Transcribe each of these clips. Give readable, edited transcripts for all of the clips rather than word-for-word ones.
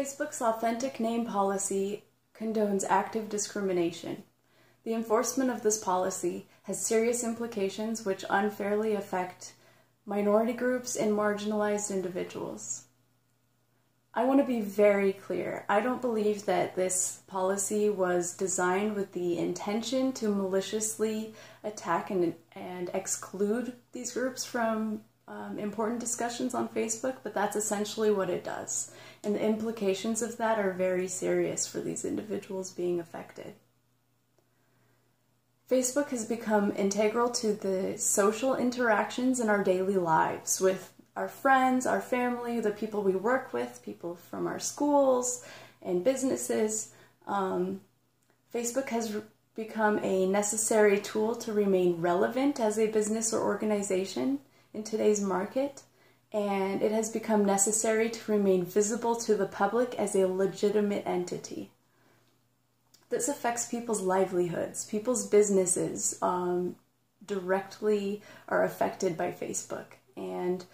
Facebook's authentic name policy condones active discrimination. The enforcement of this policy has serious implications which unfairly affect minority groups and marginalized individuals. I want to be very clear. I don't believe that this policy was designed with the intention to maliciously attack and exclude these groups from important discussions on Facebook, but that's essentially what it does. And the implications of that are very serious for these individuals being affected. Facebook has become integral to the social interactions in our daily lives with our friends, our family, the people we work with, people from our schools and businesses. Facebook has become a necessary tool to remain relevant as a business or organization in today's market, and it has become necessary to remain visible to the public as a legitimate entity. This affects people's livelihoods. People's businesses directly are affected by Facebook, and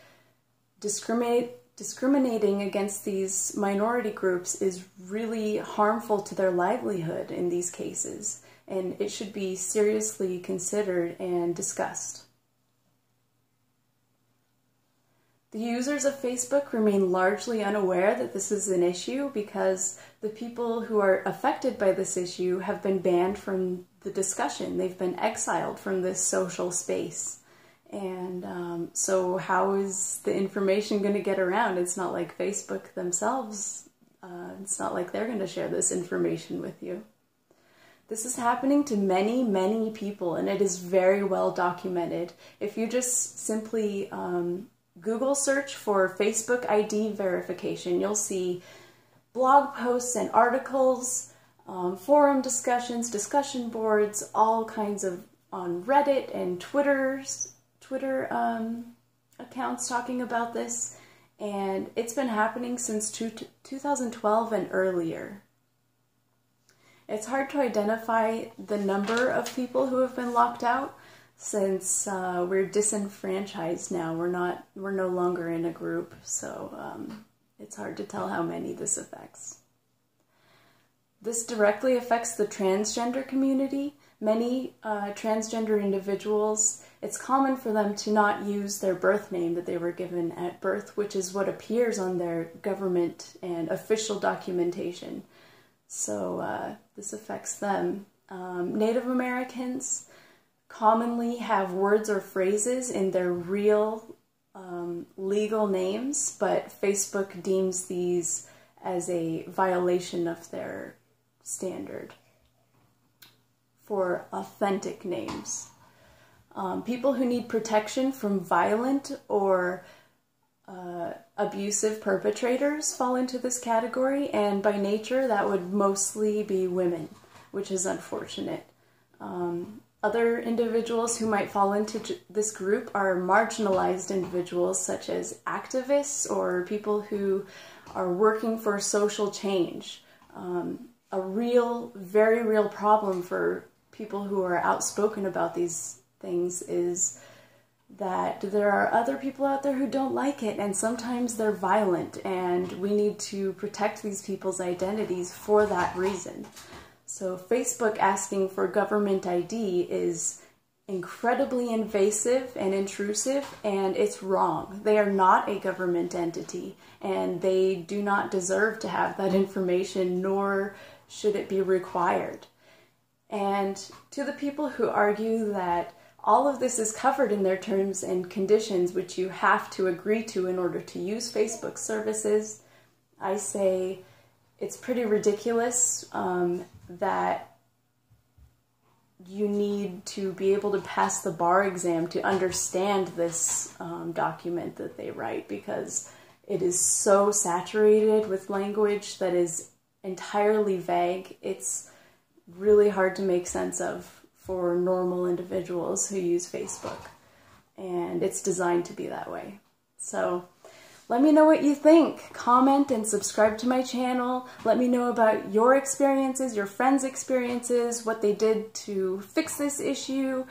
discriminating against these minority groups is really harmful to their livelihood in these cases, and it should be seriously considered and discussed. The users of Facebook remain largely unaware that this is an issue because the people who are affected by this issue have been banned from the discussion. They've been exiled from this social space. And so how is the information going to get around? It's not like Facebook themselves, it's not like they're going to share this information with you. This is happening to many, many people, and it is very well documented. If you just simply Google search for Facebook ID verification, you'll see blog posts and articles, forum discussions, discussion boards, all kinds of on Reddit and Twitter accounts talking about this, and it's been happening since 2012 and earlier. It's hard to identify the number of people who have been locked out since we're disenfranchised now. We're no longer in a group, so it's hard to tell how many this affects. This directly affects the transgender community. Many transgender individuals, it's common for them to not use their birth name that they were given at birth, which is what appears on their government and official documentation. So this affects them. Native Americans commonly have words or phrases in their real legal names, but Facebook deems these as a violation of their standard for authentic names. People who need protection from violent or abusive perpetrators fall into this category, and by nature that would mostly be women, which is unfortunate. Other individuals who might fall into this group are marginalized individuals such as activists or people who are working for social change. A real, very real problem for people who are outspoken about these things is that there are other people out there who don't like it, and sometimes they're violent, and we need to protect these people's identities for that reason. So Facebook asking for government ID is incredibly invasive and intrusive, and it's wrong. They are not a government entity, and they do not deserve to have that information, nor should it be required. And to the people who argue that all of this is covered in their terms and conditions, which you have to agree to in order to use Facebook services, I say it's pretty ridiculous that you need to be able to pass the bar exam to understand this document that they write, because it is so saturated with language that is entirely vague. It's really hard to make sense of for normal individuals who use Facebook, and it's designed to be that way. So let me know what you think. Comment and subscribe to my channel. Let me know about your experiences, your friends' experiences, what they did to fix this issue.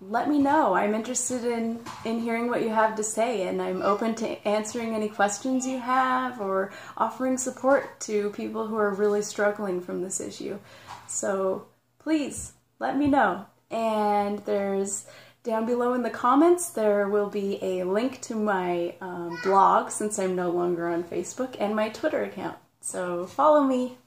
let me know. I'm interested in hearing what you have to say, and I'm open to answering any questions you have or offering support to people who are really struggling from this issue. So please let me know. And there's down below in the comments, there will be a link to my blog, since I'm no longer on Facebook, and my Twitter account. So follow me.